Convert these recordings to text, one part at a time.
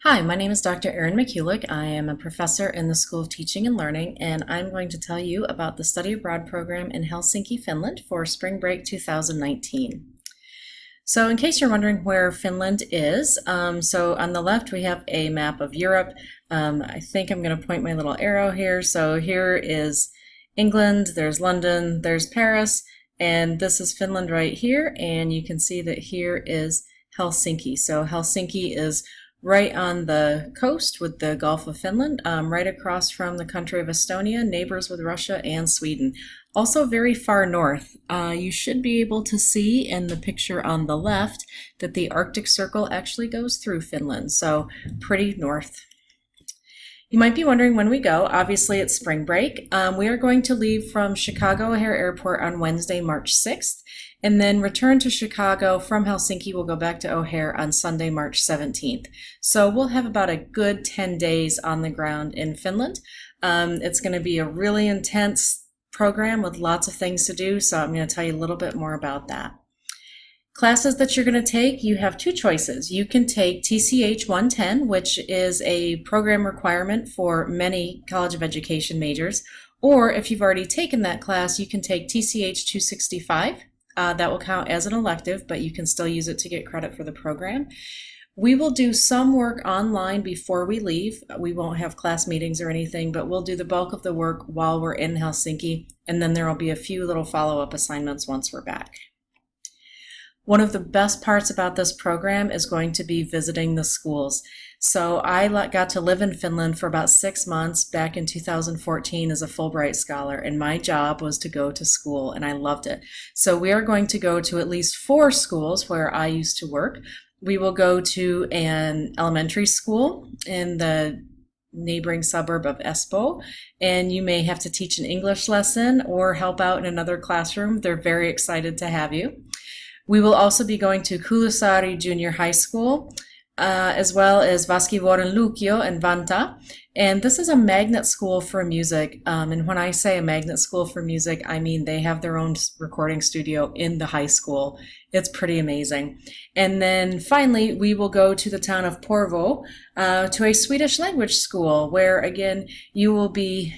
Hi, my name is Dr. Erin McCulloch. I am a professor in the School of Teaching and Learning, and I'm going to tell you about the Study Abroad program in Helsinki, Finland for Spring Break 2019. So in case you're wondering where Finland is, so on the left we have a map of Europe. I think I'm going to point my little arrow here. So here is England, there's London, there's Paris, and this is Finland right here, and you can see that here is Helsinki. So Helsinki is right on the coast with the Gulf of Finland, right across from the country of Estonia, neighbors with Russia and Sweden. Also very far north. You should be able to see in the picture on the left that the Arctic Circle actually goes through Finland, so pretty north. You might be wondering when we go. Obviously, it's spring break. We are going to leave from Chicago O'Hare Airport on Wednesday, March 6th, and then return to Chicago from Helsinki. We'll go back to O'Hare on Sunday, March 17th. So we'll have about a good 10 days on the ground in Finland. It's going to be a really intense program with lots of things to do, so I'm going to tell you a little bit more about that. Classes that you're going to take, you have two choices. You can take TCH 110, which is a program requirement for many College of Education majors, or if you've already taken that class, you can take TCH 265. That will count as an elective, but you can still use it to get credit for the program. We will do some work online before we leave. We won't have class meetings or anything, but we'll do the bulk of the work while we're in Helsinki, and then there will be a few little follow-up assignments once we're back. One of the best parts about this program is going to be visiting the schools. So I got to live in Finland for about 6 months back in 2014 as a Fulbright scholar, and my job was to go to school, and I loved it. So we are going to go to at least 4 schools where I used to work. We will go to an elementary school in the neighboring suburb of Espoo, and you may have to teach an English lesson or help out in another classroom. They're very excited to have you. We will also be going to Kuusaari Junior High School, as well as Vaskivuoren Lukio and Vanta. And this is a magnet school for music. And when I say a magnet school for music, I mean they have their own recording studio in the high school. It's pretty amazing. And then finally, we will go to the town of Porvoo, to a Swedish language school where, again, you will be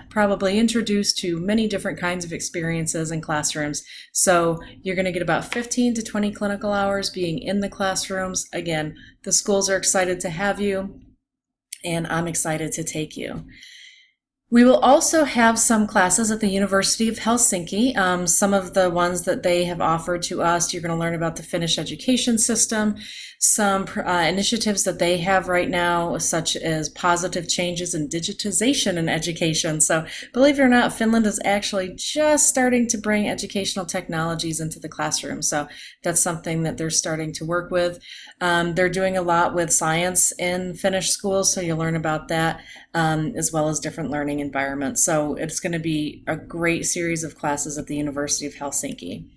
probably introduced to many different kinds of experiences in classrooms. So you're going to get about 15 to 20 clinical hours being in the classrooms. Again, the schools are excited to have you, and I'm excited to take you. We will also have some classes at the University of Helsinki. Some of the ones that they have offered to us, you're going to learn about the Finnish education system, some initiatives that they have right now, such as positive changes in digitization in education. So believe it or not, Finland is actually just starting to bring educational technologies into the classroom. So that's something that they're starting to work with. They're doing a lot with science in Finnish schools, so you'll learn about that, as well as different learning environments. So it's going to be a great series of classes at the University of Helsinki.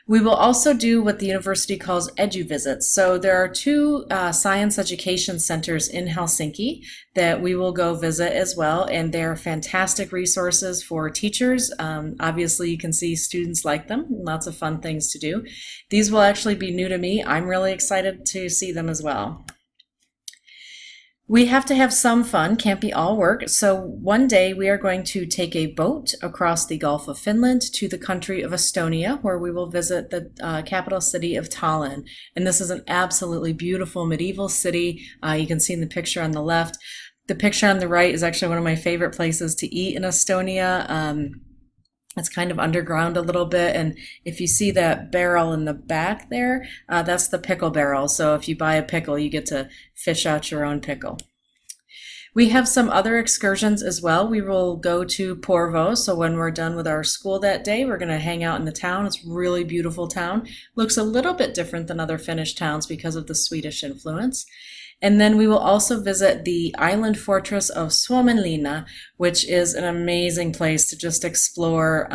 We will also do what the university calls edu-visits. So there are 2 science education centers in Helsinki that we will go visit as well, and they're fantastic resources for teachers. Obviously, you can see students like them, lots of fun things to do. These will actually be new to me. I'm really excited to see them as well. We have to have some fun, can't be all work. So one day we are going to take a boat across the Gulf of Finland to the country of Estonia, where we will visit the capital city of Tallinn. And this is an absolutely beautiful medieval city. You can see in the picture on the left. The picture on the right is actually one of my favorite places to eat in Estonia. It's kind of underground a little bit, and if you see that barrel in the back there, that's the pickle barrel. So if you buy a pickle, you get to fish out your own pickle. We have some other excursions as well. We will go to Porvoo, so when we're done with our school that day, we're going to hang out in the town. It's a really beautiful town. Looks a little bit different than other Finnish towns because of the Swedish influence. And then we will also visit the island fortress of Suomenlinna, which is an amazing place to just explore.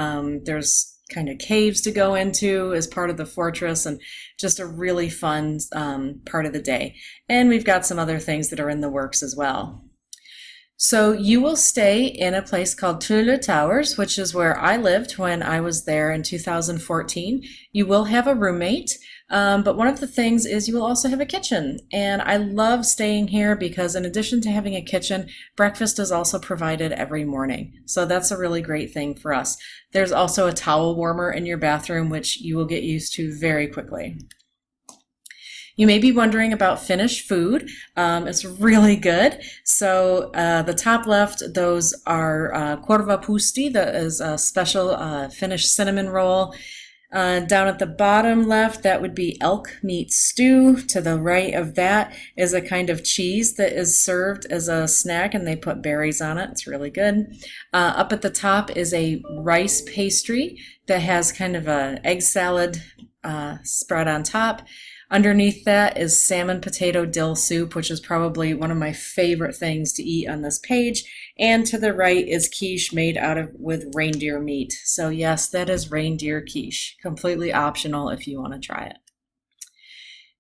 There's kind of caves to go into as part of the fortress, and just a really fun part of the day. And we've got some other things that are in the works as well. So you will stay in a place called Turku Towers, which is where I lived when I was there in 2014. You will have a roommate. But one of the things is you will also have a kitchen. And I love staying here because in addition to having a kitchen, breakfast is also provided every morning. So that's a really great thing for us. There's also a towel warmer in your bathroom, which you will get used to very quickly. You may be wondering about Finnish food. It's really good. So the top left, those are korvapusti, that is a special Finnish cinnamon roll. Down at the bottom left, that would be elk meat stew. To the right of that is a kind of cheese that is served as a snack, and they put berries on it. It's really good. Up at the top is a rice pastry that has kind of an egg salad spread on top. Underneath that is salmon potato dill soup, which is probably one of my favorite things to eat on this page. And to the right is quiche made with reindeer meat. So yes, that is reindeer quiche. Completely optional if you want to try it.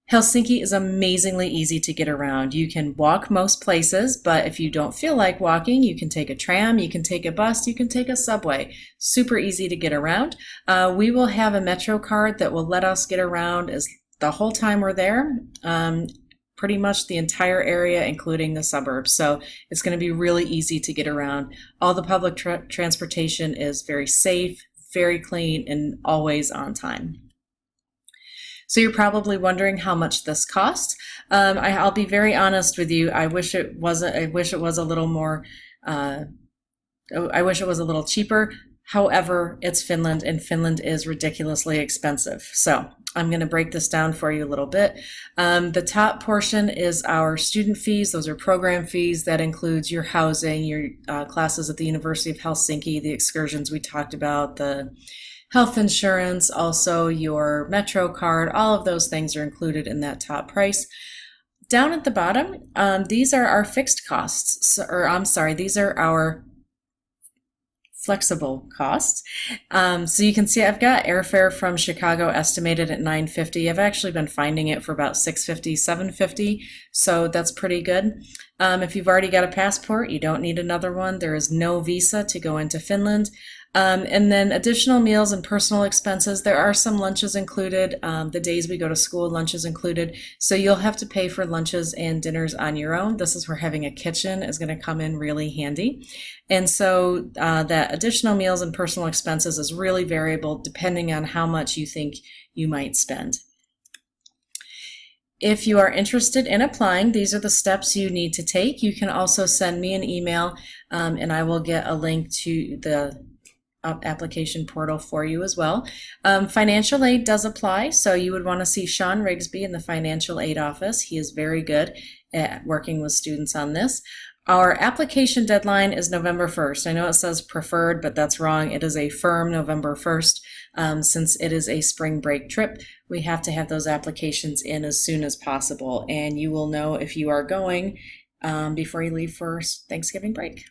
Helsinki is amazingly easy to get around. You can walk most places, but if you don't feel like walking, you can take a tram, you can take a bus, you can take a subway. Super easy to get around. We will have a metro card that will let us get around the whole time we're there, pretty much the entire area, including the suburbs. So it's going to be really easy to get around. All the public transportation is very safe, very clean, and always on time. So you're probably wondering how much this costs. I'll be very honest with you. I wish it was a little more. I wish it was a little cheaper. However, it's Finland, and Finland is ridiculously expensive. So I'm going to break this down for you a little bit. The top portion is our student fees. Those are program fees. That includes your housing, your classes at the University of Helsinki, the excursions we talked about, the health insurance, also your metro card. All of those things are included in that top price. Down at the bottom, these are our fixed costs, these are our flexible costs. So you can see I've got airfare from Chicago estimated at $9.50. I've actually been finding it for about $6.50, $7.50. So that's pretty good. If you've already got a passport, you don't need another one. There is no visa to go into Finland. And then additional meals and personal expenses. There are some lunches included. The days we go to school, lunch is included. So you'll have to pay for lunches and dinners on your own. This is where having a kitchen is going to come in really handy. And so that additional meals and personal expenses is really variable depending on how much you think you might spend. If you are interested in applying, these are the steps you need to take. You can also send me an email and I will get a link to the application portal for you as well. Financial aid does apply, so you would want to see Sean Rigsby in the financial aid office. He is very good at working with students on this. Our application deadline is November 1st. I know it says preferred, but that's wrong. It is a firm November 1st. Since it is a spring break trip, we have to have those applications in as soon as possible, and you will know if you are going before you leave for Thanksgiving break.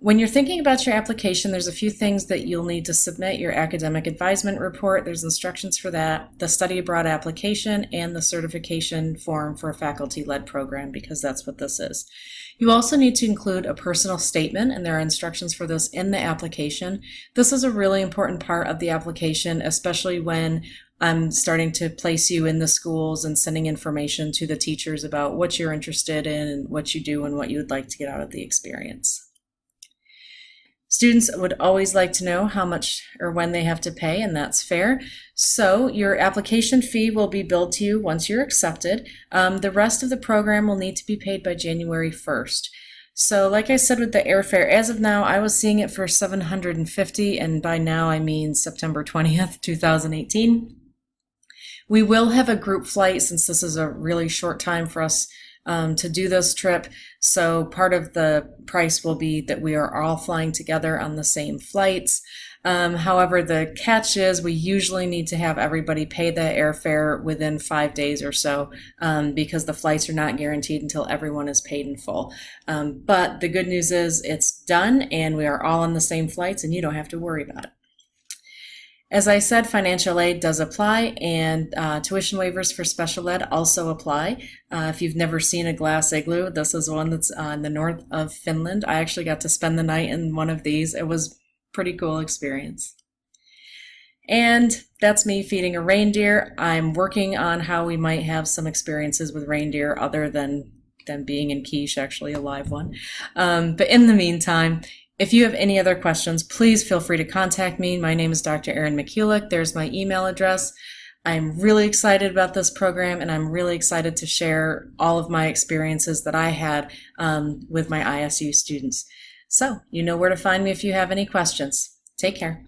When you're thinking about your application, there's a few things that you'll need to submit: your academic advisement report, there's instructions for that, the study abroad application, and the certification form for a faculty-led program, because that's what this is. You also need to include a personal statement, and there are instructions for this in the application. This is a really important part of the application, especially when I'm starting to place you in the schools and sending information to the teachers about what you're interested in and what you do and what you would like to get out of the experience. Students would always like to know how much or when they have to pay, and that's fair. So your application fee will be billed to you once you're accepted. The rest of the program will need to be paid by January 1st. So like I said with the airfare, as of now, I was seeing it for $750, and by now I mean September 20th, 2018. We will have a group flight since this is a really short time for us to do this trip. So part of the price will be that we are all flying together on the same flights. However, the catch is we usually need to have everybody pay the airfare within 5 days or so because the flights are not guaranteed until everyone is paid in full. But the good news is it's done and we are all on the same flights and you don't have to worry about it. As I said, financial aid does apply, and tuition waivers for special ed also apply. If you've never seen a glass igloo, this is one that's in the north of Finland. I actually got to spend the night in one of these. It was a pretty cool experience. And that's me feeding a reindeer. I'm working on how we might have some experiences with reindeer other than being in quiche, actually a live one. But in the meantime, if you have any other questions, please feel free to contact me. My name is Dr. Erin McCulloch. There's my email address. I'm really excited about this program, and I'm really excited to share all of my experiences that I had with my ISU students. So you know where to find me if you have any questions. Take care.